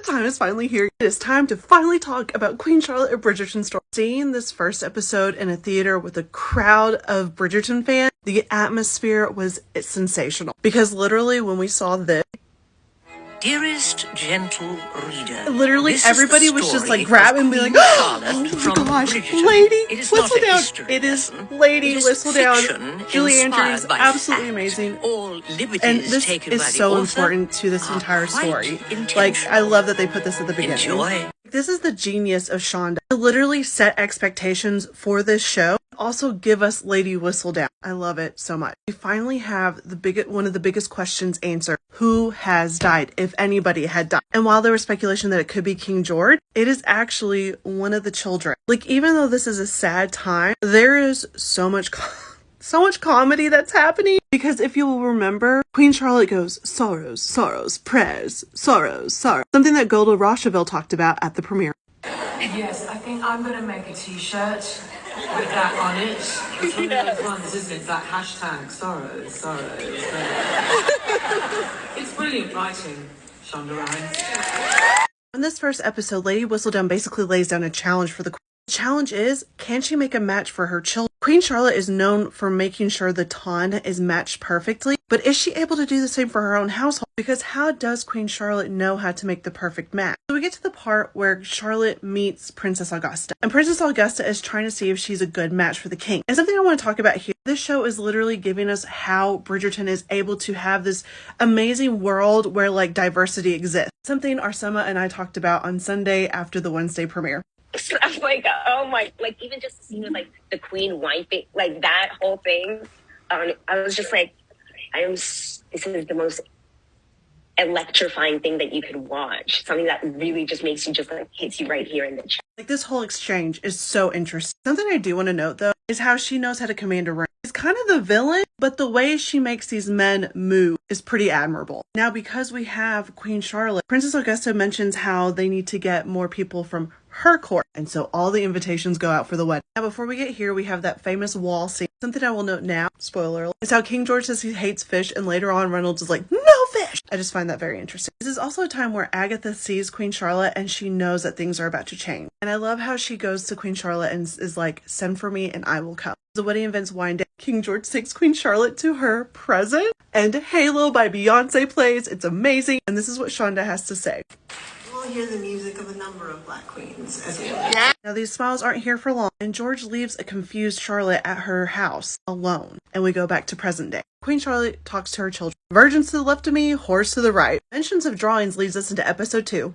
time is finally here. It is time to finally talk about Queen Charlotte of Bridgerton Story. Seeing this first episode in a theater with a crowd of Bridgerton fans, the atmosphere was sensational. Because literally when we saw this, Dearest gentle reader, literally everybody was just like grabbing and being like, oh my gosh, Lady Whistledown. It is Lady Whistledown. Julie Andrews, absolutely amazing. And this is so important to this entire story. Like, I love that they put this at the beginning. Enjoy. This is the genius of Shonda. To literally set expectations for this show. Also give us Lady Whistledown. I love it so much. We finally have one of the biggest questions answered. Who has died, if anybody had died? And while there was speculation that it could be King George, it is actually one of the children. Like, even though this is a sad time, there is so much comedy that's happening. Because if you will remember, Queen Charlotte goes, sorrows, sorrows, prayers, sorrows, sorrows. Something that Golda Rocheville talked about at the premiere. Yes, I think I'm going to make a t-shirt with that on it. It's one of those ones, isn't it? That hashtag, sorrows, sorrows. It's brilliant writing, Shonda Rhimes. In this first episode, Lady Whistledown basically lays down a challenge for the Queen. The challenge is, can she make a match for her children? Queen Charlotte is known for making sure the Ton is matched perfectly, but is she able to do the same for her own household? Because how does Queen Charlotte know how to make the perfect match? So we get to the part where Charlotte meets Princess Augusta, and Princess Augusta is trying to see if she's a good match for the king. And something I want to talk about here, this show is literally giving us how Bridgerton is able to have this amazing world where like diversity exists. Something Arséma and I talked about on Sunday after the Wednesday premiere. I was like, oh my, like even just the scene with like the queen wiping, like that whole thing. I was just like, this is the most electrifying thing that you could watch. Something that really just makes you just like hits you right here in the chest. Like this whole exchange is so interesting. Something I do want to note though is how she knows how to command a room. She's kind of the villain, but the way she makes these men move is pretty admirable. Now, because we have Queen Charlotte, Princess Augusta mentions how they need to get more people from her court, and so all the invitations go out for the wedding. Now, before we get here, we have that famous wall scene. Something I will note now, spoiler alert, is how King George says he hates fish, and later on Reynolds is like, no fish! I just find that very interesting. This is also a time where Agatha sees Queen Charlotte, and she knows that things are about to change. And I love how she goes to Queen Charlotte and is like, send for me and I will come. The wedding events wind down. King George takes Queen Charlotte to her present, and Halo by Beyonce plays. It's amazing, and this is what Shonda has to say. We'll hear the music of a number of black queens as well. Now these smiles aren't here for long, and George leaves a confused Charlotte at her house alone, and we go back to present day. Queen Charlotte talks to her children. Virgins to the left of me, whores to the right. Mentions of drawings leads us into episode 2.